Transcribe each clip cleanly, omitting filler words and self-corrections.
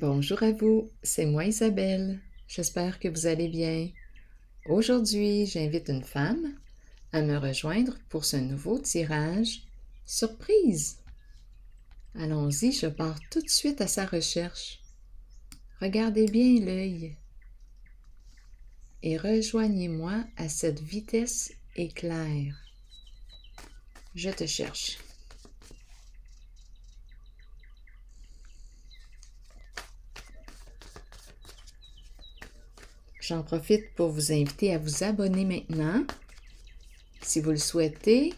Bonjour à vous, c'est moi Isabelle. J'espère que vous allez bien. Aujourd'hui, j'invite une femme à me rejoindre pour ce nouveau tirage surprise. Allons-y, je pars tout de suite à sa recherche. Regardez bien l'œil et rejoignez-moi à cette vitesse éclair. Je te cherche. J'en profite pour vous inviter à vous abonner maintenant, si vous le souhaitez.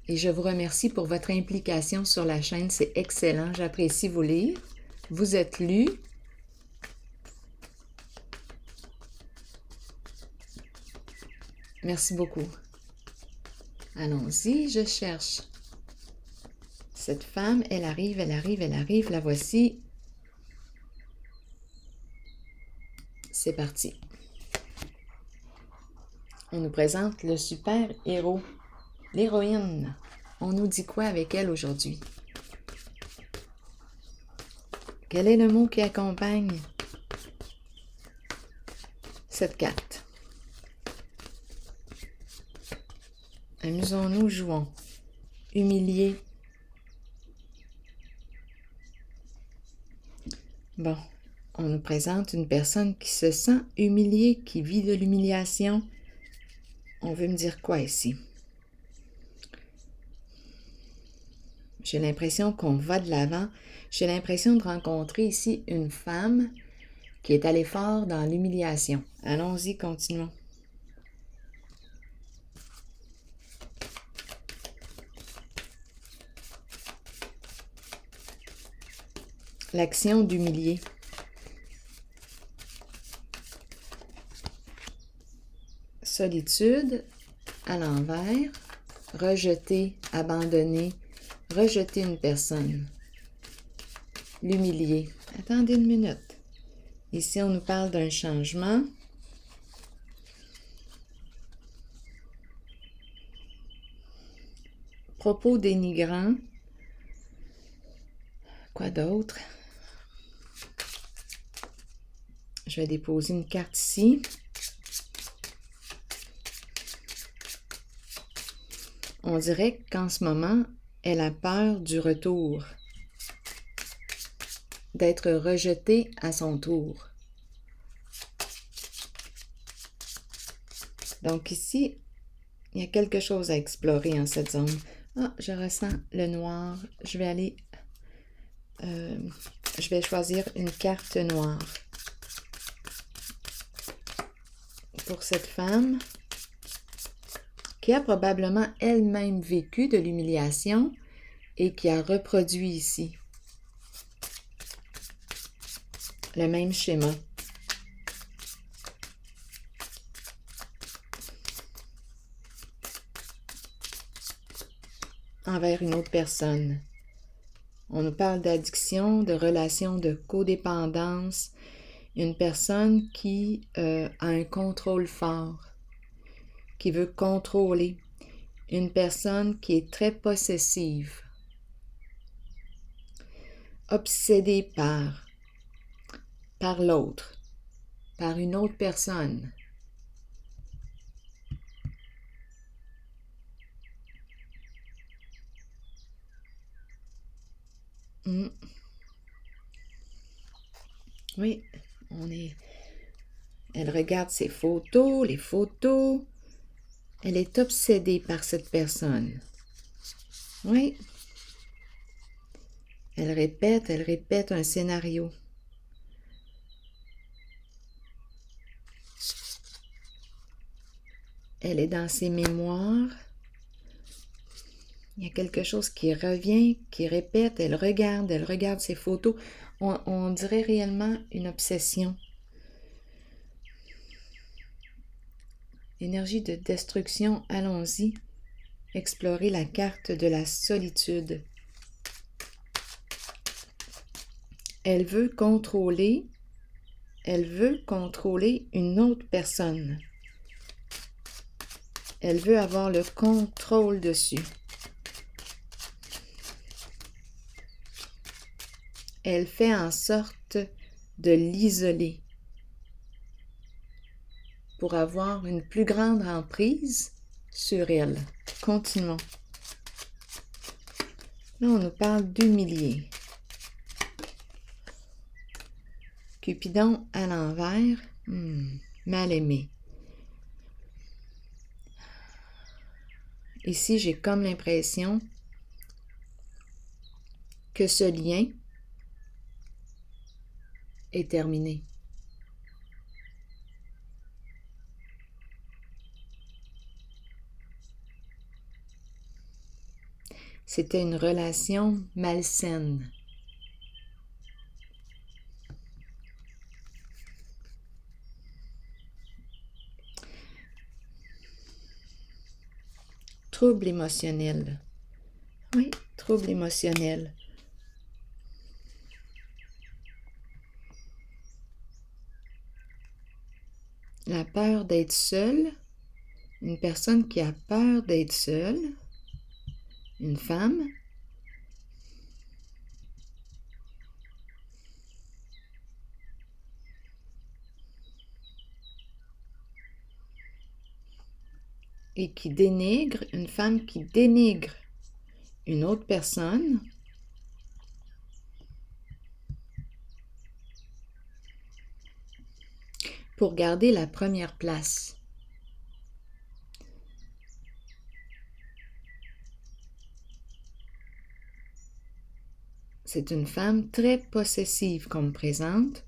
Et je vous remercie pour votre implication sur la chaîne, c'est excellent, j'apprécie vous lire. Vous êtes lus. Merci beaucoup. Allons-y, je cherche. Cette femme, elle arrive, la voici. C'est parti. On nous présente le super-héros, l'héroïne. On nous dit quoi avec elle aujourd'hui? Quel est le mot qui accompagne cette carte? Amusons-nous, jouons. Humilier. Bon, on nous présente une personne qui se sent humiliée, qui vit de l'humiliation. On veut me dire quoi ici? J'ai l'impression qu'on va de l'avant. J'ai l'impression de rencontrer ici une femme qui est allée fort dans l'humiliation. Allons-y, continuons. L'action d'humilier. Solitude, à l'envers, rejeter, abandonner, rejeter une personne. L'humilier. Attendez une minute. Ici, on nous parle d'un changement. Propos dénigrants. Quoi d'autre? Je vais déposer une carte ici. On dirait qu'en ce moment, elle a peur du retour, d'être rejetée à son tour. Donc ici, il y a quelque chose à explorer en cette zone. Ah, je ressens le noir. Je vais aller... je vais choisir une carte noire. Pour cette femme qui a probablement elle-même vécu de l'humiliation et qui a reproduit ici le même schéma. Envers une autre personne. On nous parle d'addiction, de relation de codépendance. Une personne qui a un contrôle fort, qui veut contrôler. Une personne qui est très possessive. Obsédée par l'autre, par une autre personne. Oui, elle regarde ses photos, les photos. Elle est obsédée par cette personne. Oui. Elle répète un scénario. Elle est dans ses mémoires. Il y a quelque chose qui revient, qui répète. Elle regarde ses photos. On dirait réellement une obsession. Énergie de destruction, allons-y. Explorer la carte de la solitude. Elle veut contrôler une autre personne. Elle veut avoir le contrôle dessus. elle fait en sorte de l'isoler pour avoir une plus grande emprise sur elle. Continuons. Là, on nous parle d'humilier. Cupidon à l'envers, mal aimé. Ici, j'ai comme l'impression que ce lien est terminé. C'était une relation malsaine. Trouble émotionnel. Oui, trouble émotionnel. La peur d'être seule. Une personne qui a peur d'être seule. Une femme. Et qui dénigre, une femme qui dénigre une autre personne pour garder la première place. C'est une femme très possessive qu'on me présente,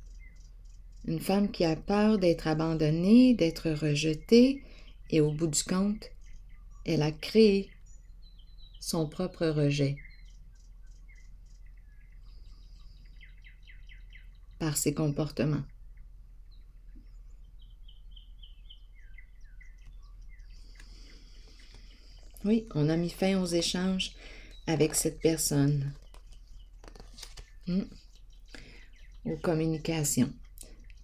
une femme qui a peur d'être abandonnée, d'être rejetée, et au bout du compte, elle a créé son propre rejet par ses comportements. Oui, on a mis fin aux échanges avec cette personne. Aux communications.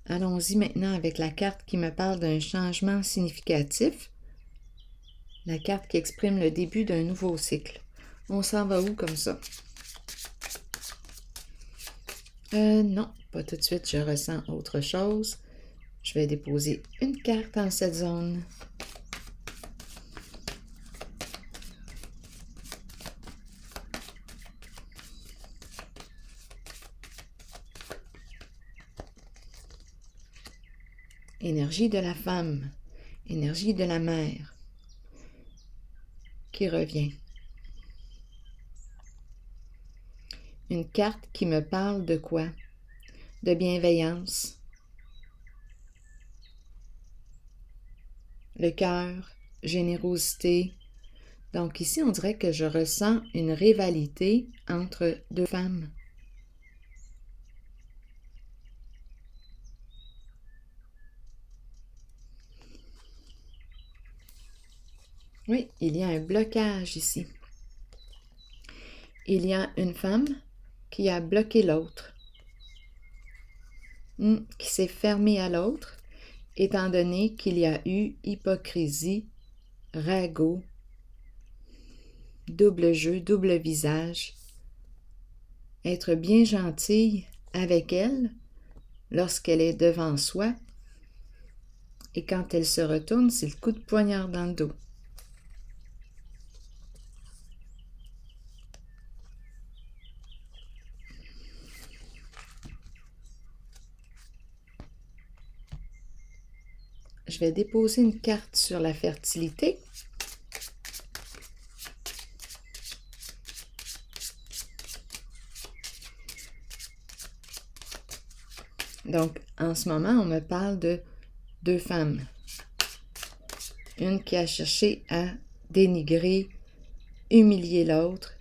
Allons-y maintenant avec la carte qui me parle d'un changement significatif. La carte qui exprime le début d'un nouveau cycle. On s'en va où comme ça? Non, pas tout de suite, je ressens autre chose. Je vais déposer une carte dans cette zone. Énergie de la femme, énergie de la mère qui revient. Une carte qui me parle de quoi? De bienveillance. Le cœur, générosité. Donc ici, on dirait que je ressens une rivalité entre deux femmes. Oui, il y a un blocage ici. Il y a une femme qui a bloqué l'autre, qui s'est fermée à l'autre, étant donné qu'il y a eu hypocrisie, ragot, double jeu, double visage. Être bien gentille avec elle lorsqu'elle est devant soi, et quand elle se retourne, c'est le coup de poignard dans le dos. Je vais déposer une carte sur la fertilité. Donc, en ce moment, on me parle de deux femmes. Une qui a cherché à dénigrer, humilier l'autre.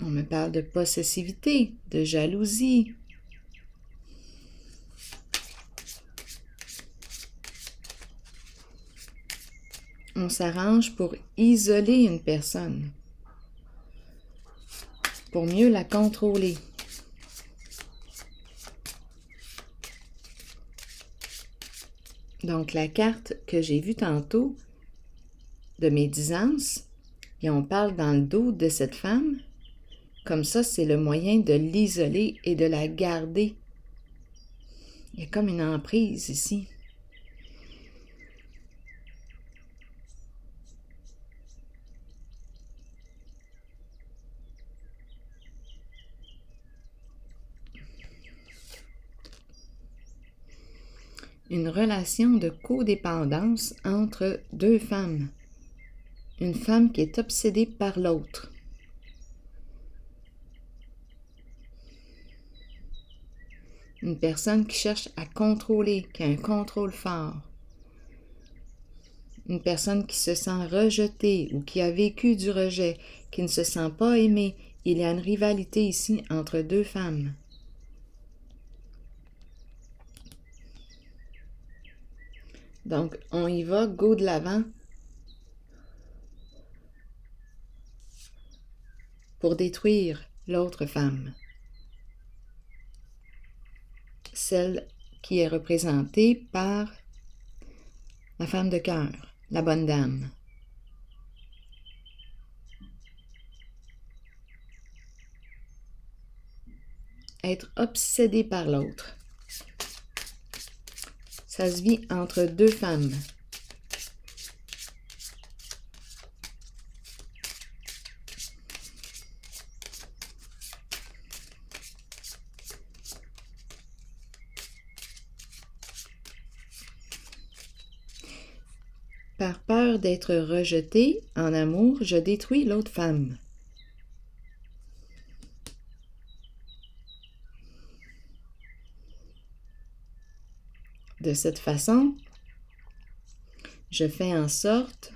On me parle de possessivité, de jalousie. on s'arrange pour isoler une personne, pour mieux la contrôler. Donc, la carte que j'ai vue tantôt de médisance, et on parle dans le dos de cette femme, comme ça, c'est le moyen de l'isoler et de la garder. Il y a comme une emprise ici. Une relation de codépendance entre deux femmes. Une femme qui est obsédée par l'autre. Une personne qui cherche à contrôler, qui a un contrôle fort. Une personne qui se sent rejetée ou qui a vécu du rejet, qui ne se sent pas aimée. Il y a une rivalité ici entre deux femmes. Donc, on y va, go de l'avant pour détruire l'autre femme. Celle qui est représentée par la femme de cœur, la bonne dame. Être obsédé par l'autre. Ça se vit entre deux femmes. Par peur d'être rejeté en amour, je détruis l'autre femme. De cette façon, je fais en sorte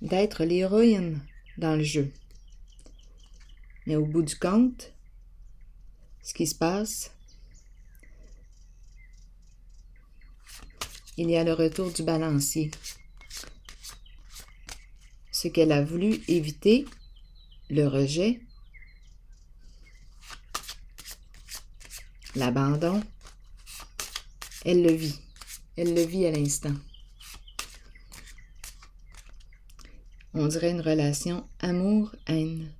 d'être l'héroïne dans le jeu. Mais au bout du compte, ce qui se passe, il y a le retour du balancier. Ce qu'elle a voulu éviter, le rejet, l'abandon, elle le vit. Elle le vit à l'instant. On dirait une relation amour-haine.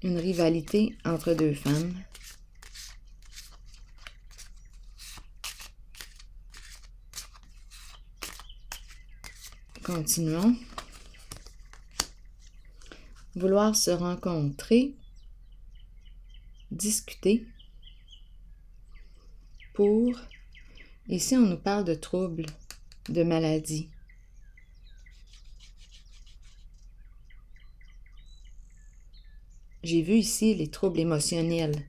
Une rivalité entre deux femmes. Continuons. Vouloir se rencontrer, discuter pour... Ici, on nous parle de troubles, de maladies. J'ai vu ici les troubles émotionnels.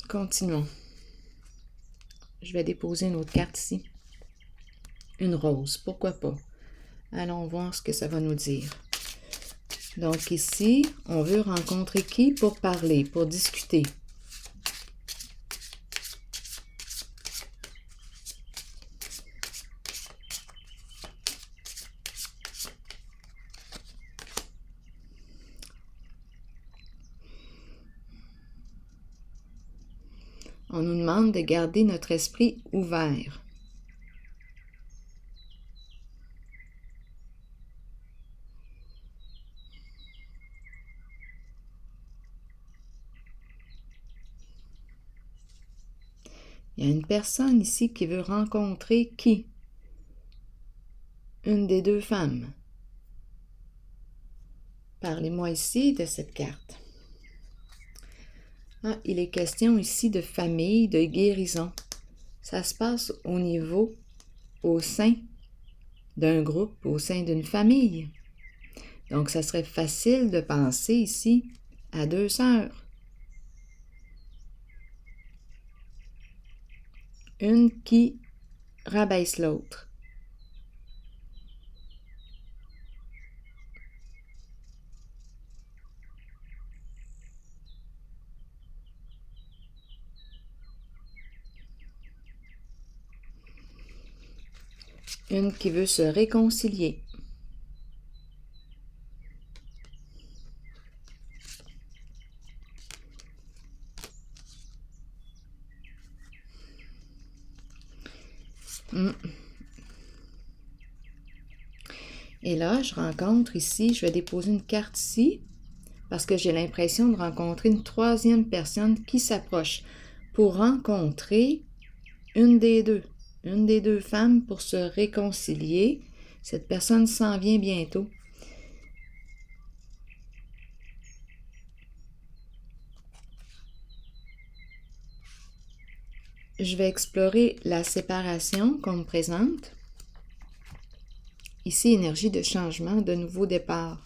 Continuons. Je vais déposer une autre carte ici. Une rose, pourquoi pas? Allons voir ce que ça va nous dire. Donc ici, on veut rencontrer qui pour parler, pour discuter? On nous demande de garder notre esprit ouvert. Il y a une personne ici qui veut rencontrer qui? Une des deux femmes. Parlez-moi ici de cette carte. Ah, il est question ici de famille, de guérison. Ça se passe au niveau, au sein d'un groupe, au sein d'une famille. Donc, ça serait facile de penser ici à deux sœurs. Une qui rabaisse l'autre. Une qui veut se réconcilier. Et là, je rencontre ici, je vais déposer une carte ici, parce que j'ai l'impression de rencontrer une troisième personne qui s'approche pour rencontrer une des deux femmes pour se réconcilier. Cette personne s'en vient bientôt. Je vais explorer la séparation qu'on me présente. Ici, énergie de changement, de nouveau départ.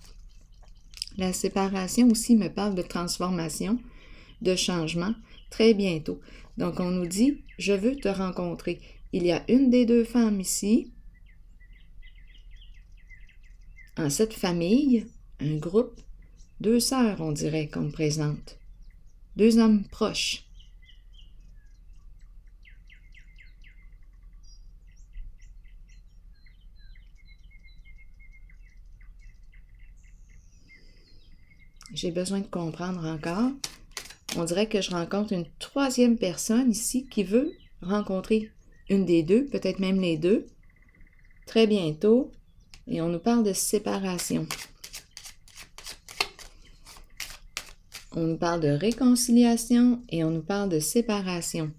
La séparation aussi me parle de transformation, de changement, très bientôt. Donc, on nous dit, je veux te rencontrer. Il y a une des deux femmes ici, en cette famille, un groupe, deux sœurs, on dirait, qu'on me présente. Deux hommes proches. J'ai besoin de comprendre encore. On dirait que je rencontre une troisième personne ici qui veut rencontrer une des deux, peut-être même les deux, très bientôt. Et on nous parle de séparation. On nous parle de réconciliation et on nous parle de séparation.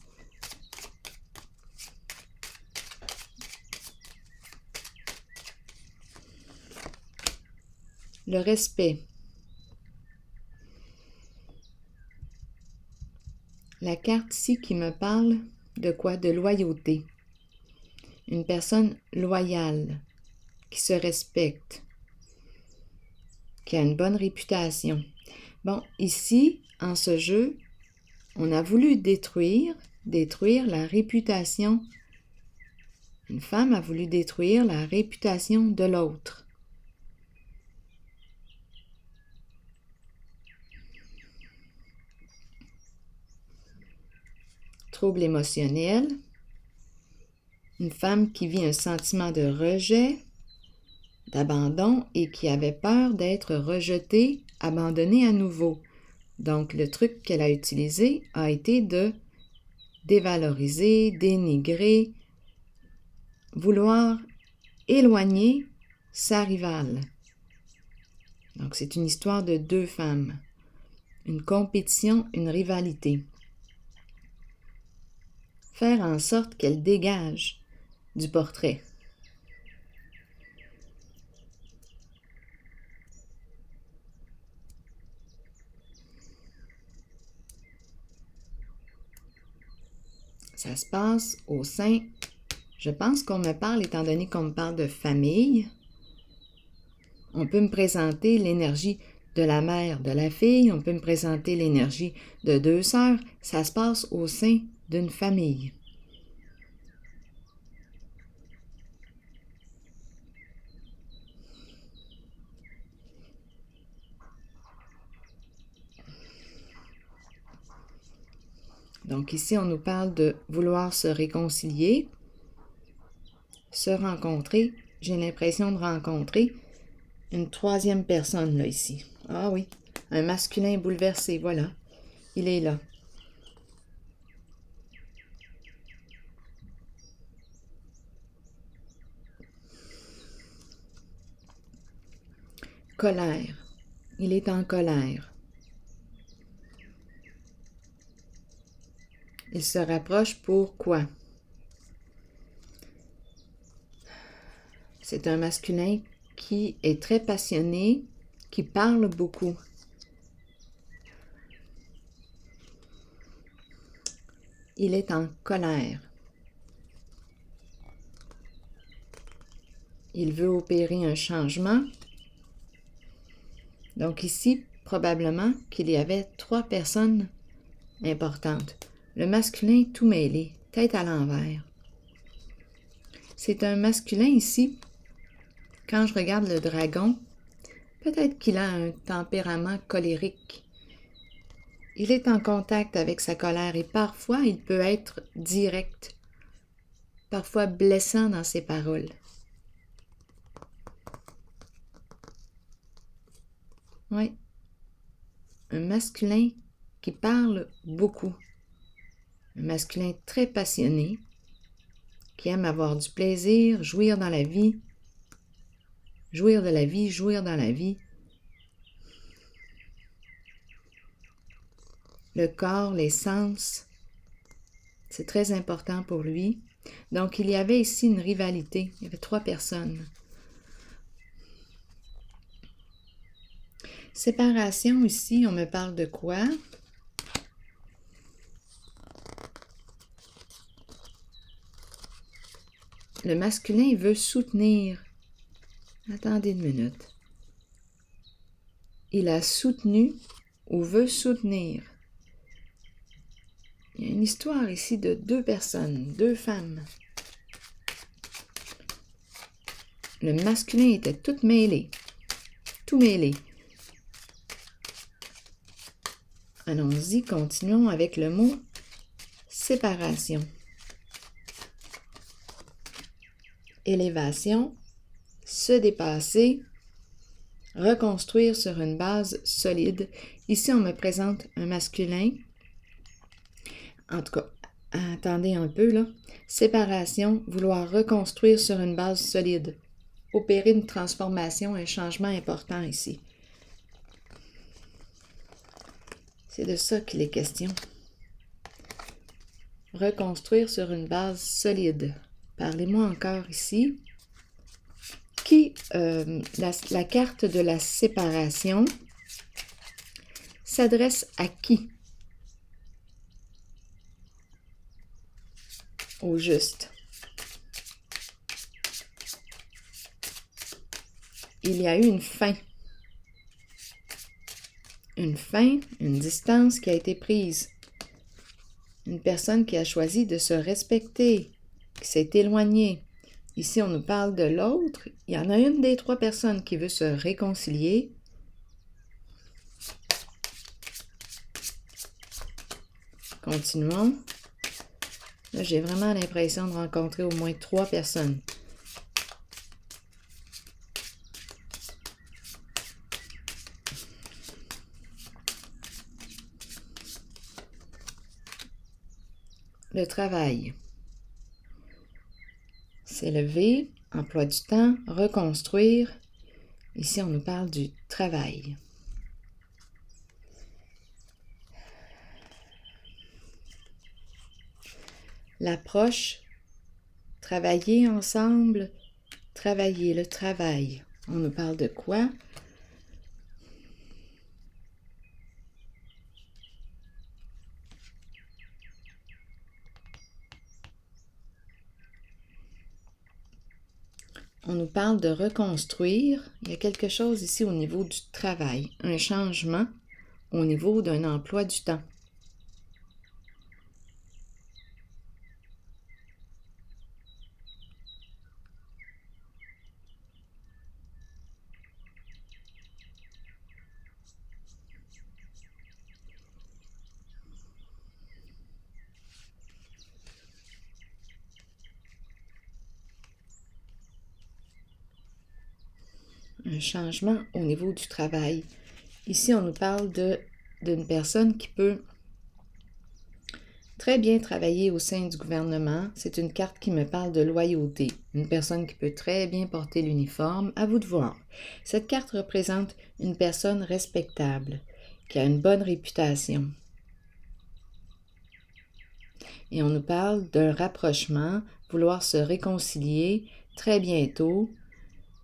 Le respect. La carte ici qui me parle de quoi? De loyauté. Une personne loyale, qui se respecte, qui a une bonne réputation. Bon, ici, en ce jeu, on a voulu détruire la réputation. Une femme a voulu détruire la réputation de l'autre. Trouble émotionnel. Une femme qui vit un sentiment de rejet, d'abandon et qui avait peur d'être rejetée, abandonnée à nouveau. Donc, le truc qu'elle a utilisé a été de dévaloriser, dénigrer, vouloir éloigner sa rivale. Donc, c'est une histoire de deux femmes. Une compétition, une rivalité. Faire en sorte qu'elle dégage du portrait. Ça se passe au sein, je pense qu'on me parle, étant donné qu'on me parle de famille, on peut me présenter l'énergie de la mère, de la fille, on peut me présenter l'énergie de deux sœurs, ça se passe au sein d'une famille. Donc ici, on nous parle de vouloir se réconcilier, se rencontrer. J'ai l'impression de rencontrer une troisième personne, là, ici. Ah oui, un masculin bouleversé, voilà. Il est là. Colère. Il est en colère. Il se rapproche pour quoi? C'est un masculin qui est très passionné, qui parle beaucoup. Il est en colère. Il veut opérer un changement. Donc ici, probablement qu'il y avait trois personnes importantes. Le masculin tout mêlé, tête à l'envers. C'est un masculin ici. Quand je regarde le dragon, peut-être qu'il a un tempérament colérique. Il est en contact avec sa colère et parfois il peut être direct, parfois blessant dans ses paroles. Oui. Un masculin qui parle beaucoup. Un masculin très passionné, qui aime avoir du plaisir, jouir dans la vie, jouir de la vie, jouir dans la vie. Le corps, les sens, c'est très important pour lui. Donc, il y avait ici une rivalité. Il y avait 3 personnes. Séparation, ici, on me parle de quoi? Le masculin, il veut soutenir. Attendez une minute. Il a soutenu ou veut soutenir. Il y a une histoire ici de 2 personnes, 2 femmes. Le masculin était tout mêlé. Tout mêlé. Allons-y, continuons avec le mot séparation. Élévation, se dépasser, reconstruire sur une base solide. Ici, on me présente un masculin. En tout cas, attendez un peu là. Séparation, vouloir reconstruire sur une base solide. Opérer une transformation, un changement important ici. C'est de ça qu'il est question. Reconstruire sur une base solide. Parlez-moi encore ici. La carte de la séparation s'adresse à qui? Au juste. Il y a eu une fin. Une fin, une distance qui a été prise. Une personne qui a choisi de se respecter, qui s'est éloignée. Ici, on nous parle de l'autre. Il y en a une des 3 personnes qui veut se réconcilier. Continuons. Là, j'ai vraiment l'impression de rencontrer au moins 3 personnes. Le travail. S'élever, emploi du temps, reconstruire. Ici, on nous parle du travail. L'approche, travailler ensemble, travailler, le travail. On nous parle de quoi? On nous parle de reconstruire. Il y a quelque chose ici au niveau du travail, un changement au niveau d'un emploi du temps. Un changement au niveau du travail. Ici, on nous parle d'une personne qui peut très bien travailler au sein du gouvernement. C'est une carte qui me parle de loyauté. Une personne qui peut très bien porter l'uniforme. À vous de voir. Cette carte représente une personne respectable, qui a une bonne réputation. Et on nous parle d'un rapprochement, vouloir se réconcilier très bientôt.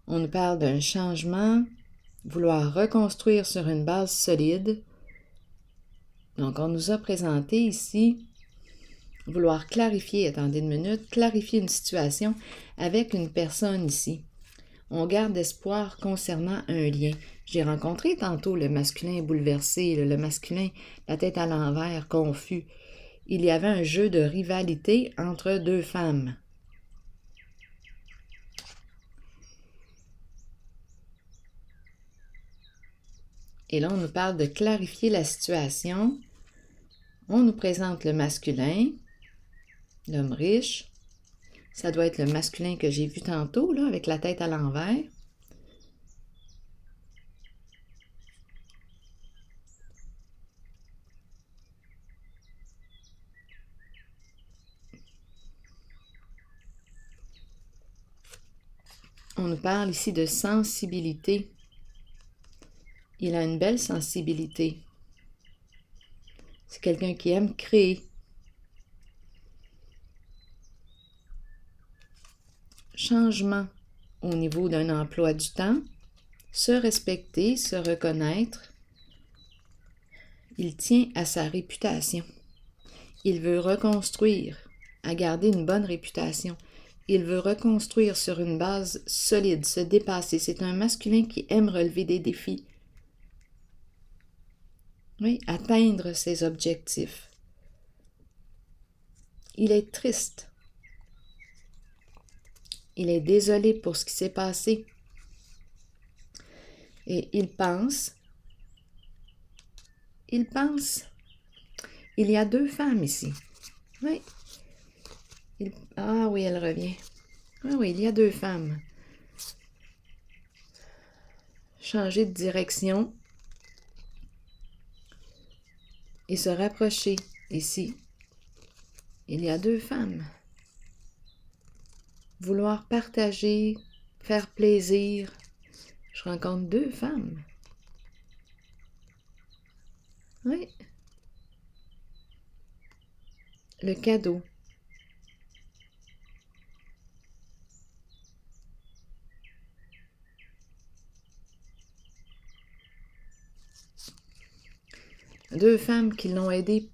On nous parle d'un changement, vouloir reconstruire sur une base solide. Donc, on nous a présenté ici vouloir clarifier, attendez une minute, clarifier une situation avec une personne ici. On garde espoir concernant un lien. J'ai rencontré tantôt le masculin bouleversé, le masculin la tête à l'envers, confus. Il y avait un jeu de rivalité entre 2 femmes. Et là, on nous parle de clarifier la situation. On nous présente le masculin, l'homme riche. Ça doit être le masculin que j'ai vu tantôt, là, avec la tête à l'envers. On nous parle ici de sensibilité. Il a une belle sensibilité. C'est quelqu'un qui aime créer. Changement au niveau d'un emploi du temps, se respecter, se reconnaître. Il tient à sa réputation. Il veut reconstruire, à garder une bonne réputation. Il veut reconstruire sur une base solide, se dépasser. C'est un masculin qui aime relever des défis. Oui, atteindre ses objectifs. Il est triste. Il est désolé pour ce qui s'est passé. Et il pense, il y a deux femmes ici. Oui. Ah oui, elle revient. Ah oui, il y a deux femmes. Changer de direction et se rapprocher. Ici, il y a deux femmes. Vouloir partager, faire plaisir. Je rencontre deux femmes. Oui. Le cadeau. Deux femmes qui l'ont aidé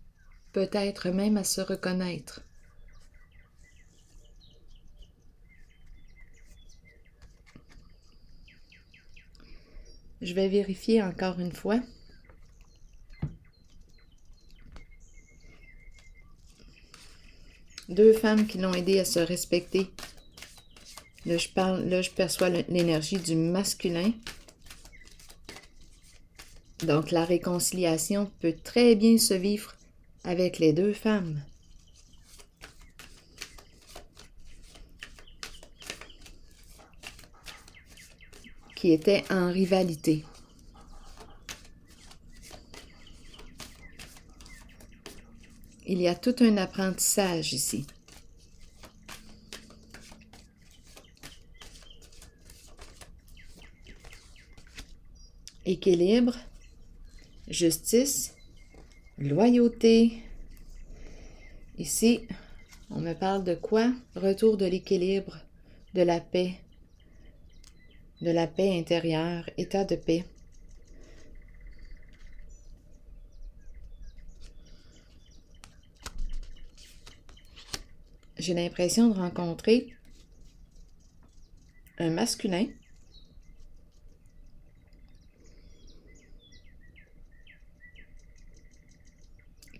peut-être même à se reconnaître. Je vais vérifier encore une fois. Deux femmes qui l'ont aidé à se respecter. Là, je perçois l'énergie du masculin. Donc, la réconciliation peut très bien se vivre avec les deux femmes. Qui étaient en rivalité. Il y a tout un apprentissage ici. Équilibre, justice, loyauté. Ici, on me parle de quoi? Retour de l'équilibre, de la paix intérieure, état de paix. J'ai l'impression de rencontrer un masculin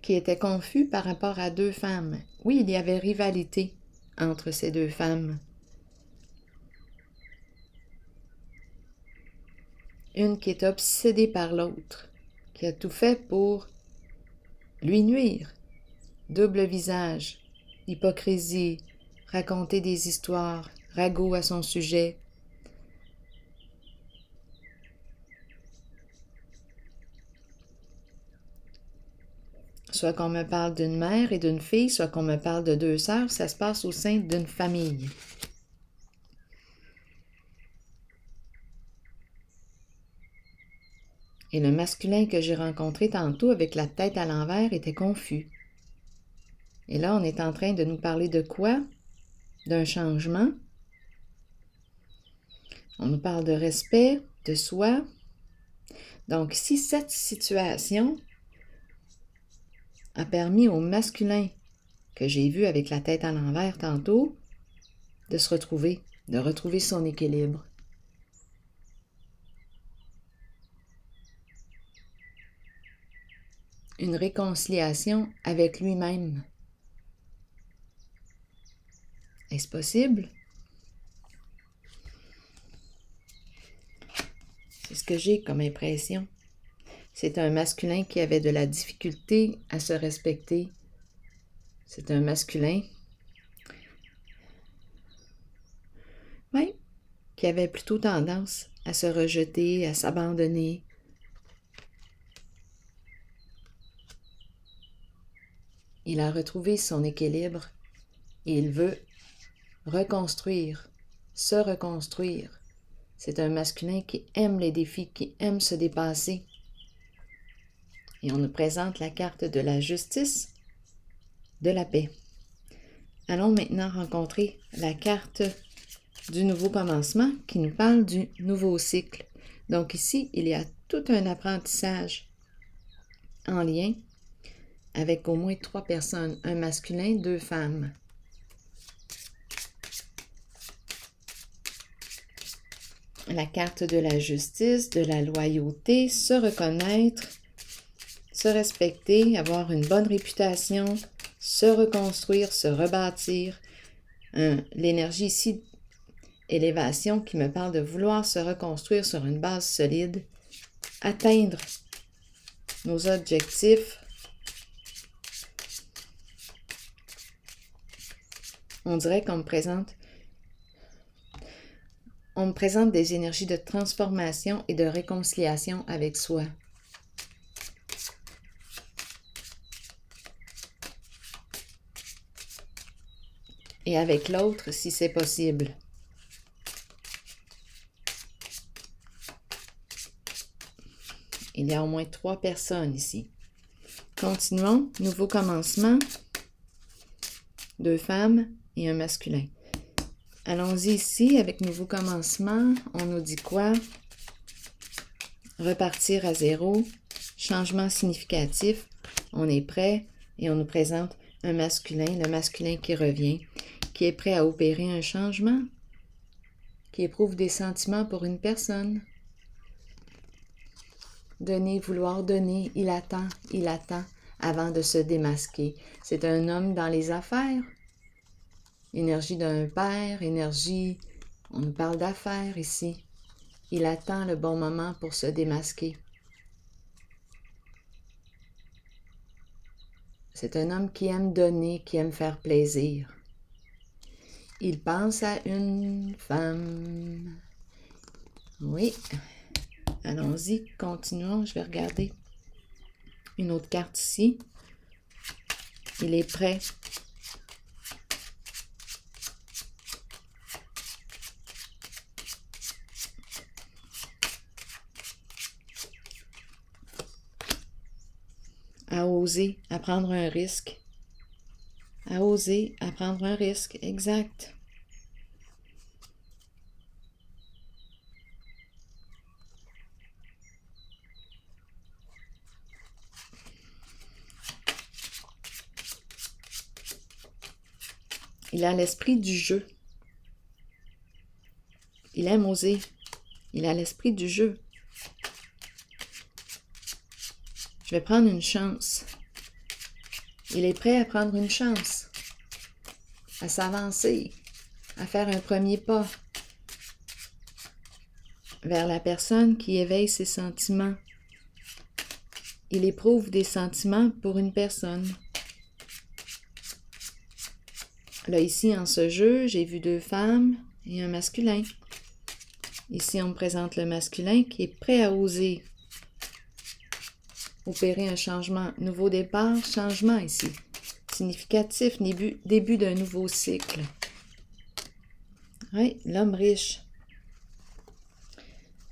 qui était confus par rapport à deux femmes. Oui, il y avait rivalité entre ces deux femmes. Une qui est obsédée par l'autre, qui a tout fait pour lui nuire. Double visage, hypocrisie, raconter des histoires, ragot à son sujet. Soit qu'on me parle d'une mère et d'une fille, soit qu'on me parle de deux sœurs, ça se passe au sein d'une famille. Et le masculin que j'ai rencontré tantôt avec la tête à l'envers était confus. Et là, on est en train de nous parler de quoi? D'un changement. On nous parle de respect, de soi. Donc, si cette situation a permis au masculin que j'ai vu avec la tête à l'envers tantôt de se retrouver, de retrouver son équilibre. Une réconciliation avec lui-même. Est-ce possible? C'est ce que j'ai comme impression. C'est un masculin qui avait de la difficulté à se respecter. C'est un masculin, oui, qui avait plutôt tendance à se rejeter, à s'abandonner. Il a retrouvé son équilibre et il veut reconstruire se reconstruire. C'est un masculin qui aime les défis, qui aime se dépasser. Et on nous présente la carte de la justice, de la paix. Allons maintenant rencontrer la carte du nouveau commencement qui nous parle du nouveau cycle. Donc ici, il y a tout un apprentissage en lien avec au moins 3 personnes, un masculin, 2 femmes. La carte de la justice, de la loyauté, se reconnaître, se respecter, avoir une bonne réputation, se reconstruire, se rebâtir. L'énergie ici, élévation, qui me parle de vouloir se reconstruire sur une base solide, atteindre nos objectifs. On dirait qu'on me présente des énergies de transformation et de réconciliation avec soi. Et avec l'autre, si c'est possible. Il y a au moins 3 personnes ici. Continuons. Nouveau commencement. 2 femmes et un masculin. Allons-y ici avec nouveau commencement. On nous dit quoi? Repartir à zéro. Changement significatif. On est prêt et on nous présente un masculin, le masculin qui revient, qui est prêt à opérer un changement, qui éprouve des sentiments pour une personne. Donner, vouloir donner, il attend avant de se démasquer. C'est un homme dans les affaires. Énergie d'un père, énergie, on nous parle d'affaires ici. Il attend le bon moment pour se démasquer. C'est un homme qui aime donner, qui aime faire plaisir. Il pense à une femme. Oui. Allons-y, continuons. Je vais regarder une autre carte ici. Il est prêt. À oser, à prendre un risque. À oser, à prendre un risque. Exact. Il a l'esprit du jeu. Il aime oser. Il a l'esprit du jeu. Je vais prendre une chance. Il est prêt à prendre une chance, à s'avancer, à faire un premier pas vers la personne qui éveille ses sentiments. Il éprouve des sentiments pour une personne. Là, ici, en ce jeu, j'ai vu 2 femmes et un masculin. Ici, on me présente le masculin qui est prêt à oser opérer un changement. Nouveau départ, changement ici. Significatif, début d'un nouveau cycle. Oui, l'homme riche.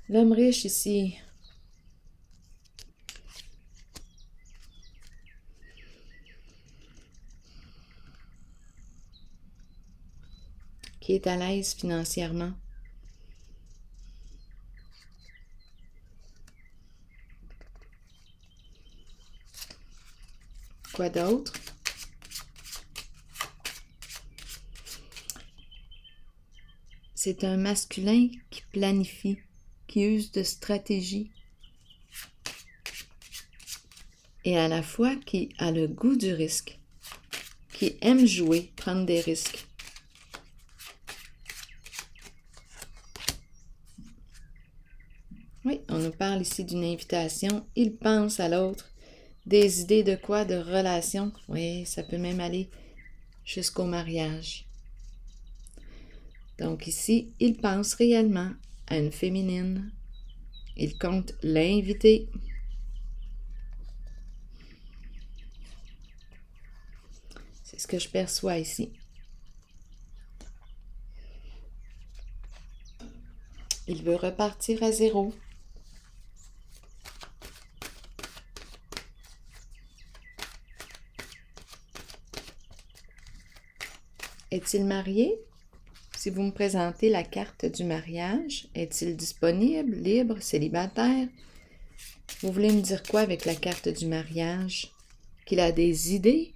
L'homme riche ici. Qui est à l'aise financièrement. Quoi d'autre? C'est un masculin qui planifie, qui use de stratégie et à la fois qui a le goût du risque, qui aime jouer, prendre des risques. Oui, on nous parle ici d'une invitation. Il pense à l'autre. Des idées de quoi? De relations. Oui, ça peut même aller jusqu'au mariage. Donc ici, il pense réellement à une féminine. Il compte l'inviter. C'est ce que je perçois ici. Il veut repartir à zéro. Est-il marié? Si vous me présentez la carte du mariage, est-il disponible, libre, célibataire? Vous voulez me dire quoi avec la carte du mariage? Qu'il a des idées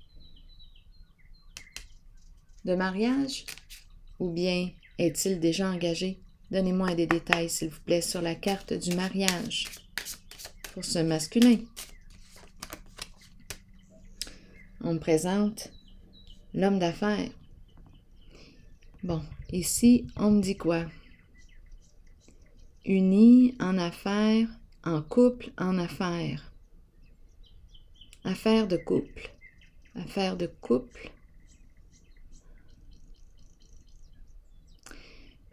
de mariage? Ou bien est-il déjà engagé? Donnez-moi des détails, s'il vous plaît, sur la carte du mariage pour ce masculin. On me présente l'homme d'affaires. Bon, ici, on me dit quoi? Uni en affaires, en couple en affaires. Affaires de couple. Affaires de couple.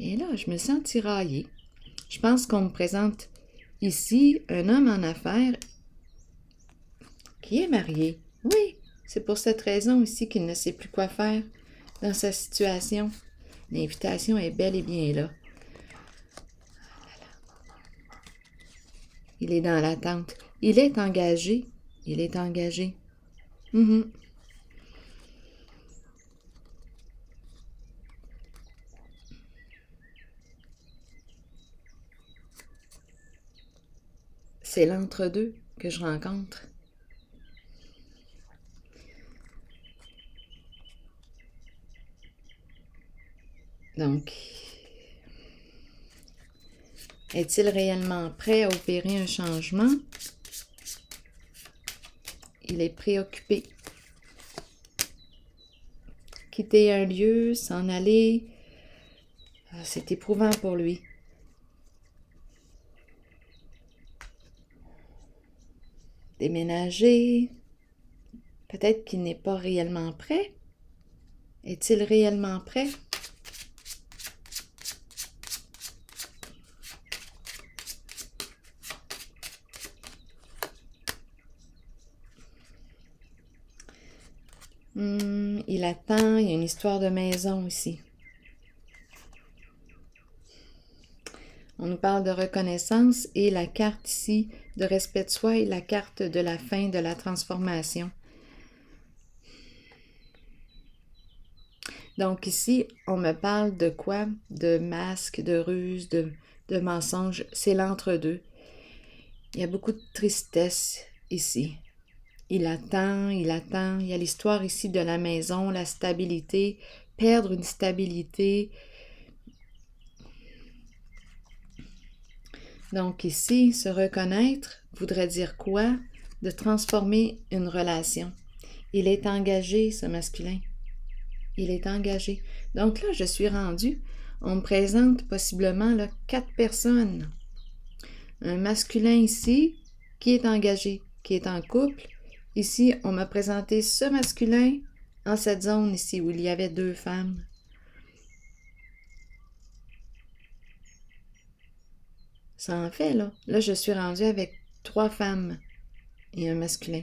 Et là, je me sens tiraillée. Je pense qu'on me présente ici un homme en affaires qui est marié. Oui, c'est pour cette raison ici qu'il ne sait plus quoi faire dans sa situation. L'invitation est bel et bien là. Il est dans l'attente. Il est engagé. Il est engagé. C'est l'entre-deux que je rencontre. Donc, est-il réellement prêt à opérer un changement? Il est préoccupé. Quitter un lieu, s'en aller, c'est éprouvant pour lui. Déménager, peut-être qu'il n'est pas réellement prêt. Est-il réellement prêt? Il attend, il y a une histoire de maison ici. On nous parle de reconnaissance et la carte ici de respect de soi et la carte de la fin de la transformation. Donc ici, on me parle de quoi? De masques, de ruses, de mensonges. C'est l'entre-deux. Il y a beaucoup de tristesse ici. Il attend, il attend. Il y a l'histoire ici de la maison, la stabilité, perdre une stabilité. Donc ici, se reconnaître voudrait dire quoi? De transformer une relation. Il est engagé, ce masculin. Il est engagé. Donc là, je suis rendue. On me présente possiblement là, 4 personnes. Un masculin ici qui est engagé, qui est en couple. Ici, on m'a présenté ce masculin en cette zone ici où il y avait 2 femmes. Ça en fait, là. Là, je suis rendue avec 3 femmes et un masculin.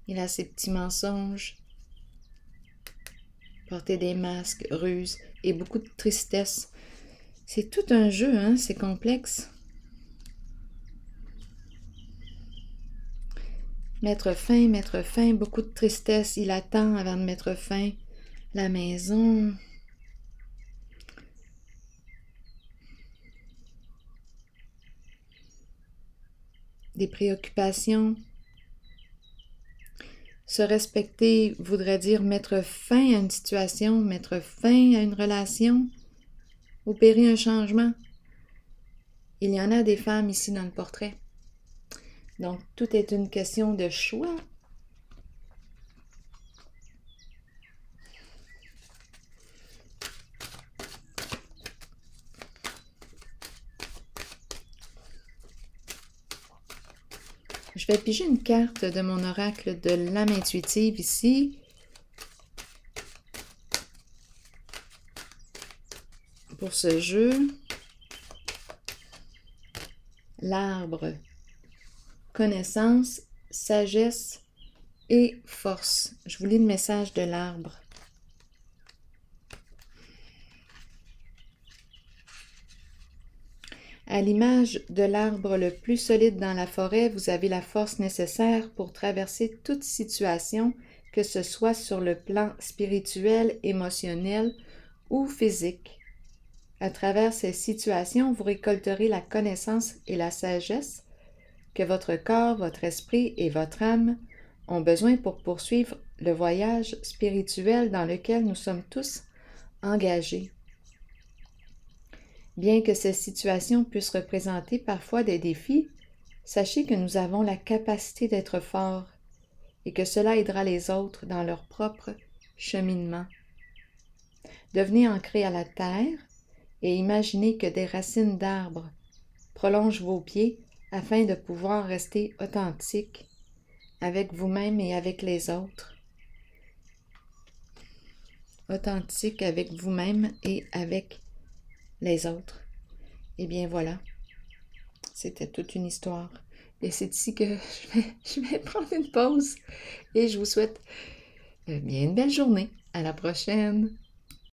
Il a ses petits mensonges, porter des masques, ruses et beaucoup de tristesse. C'est tout un jeu, hein? C'est complexe. Mettre fin, beaucoup de tristesse. Il attend avant de mettre fin. La maison. Des préoccupations. Se respecter voudrait dire mettre fin à une situation, mettre fin à une relation, opérer un changement. Il y en a des femmes ici dans le portrait. Donc, tout est une question de choix. Je vais piger une carte de mon oracle de l'âme intuitive ici. Pour ce jeu. l'arbre. Connaissance, sagesse et force. Je vous lis le message de l'arbre. À l'image de l'arbre le plus solide dans la forêt, vous avez la force nécessaire pour traverser toute situation, que ce soit sur le plan spirituel, émotionnel ou physique. À travers ces situations, vous récolterez la connaissance et la sagesse que votre corps, votre esprit et votre âme ont besoin pour poursuivre le voyage spirituel dans lequel nous sommes tous engagés. Bien que ces situations puissent représenter parfois des défis, sachez que nous avons la capacité d'être forts et que cela aidera les autres dans leur propre cheminement. Devenez ancrés à la terre et imaginez que des racines d'arbres prolongent vos pieds afin de pouvoir rester authentique avec vous-même et avec les autres. Authentique avec vous-même et avec les autres. Et bien voilà, c'était toute une histoire. Et c'est ici que je vais prendre une pause et je vous souhaite bien une belle journée. À la prochaine!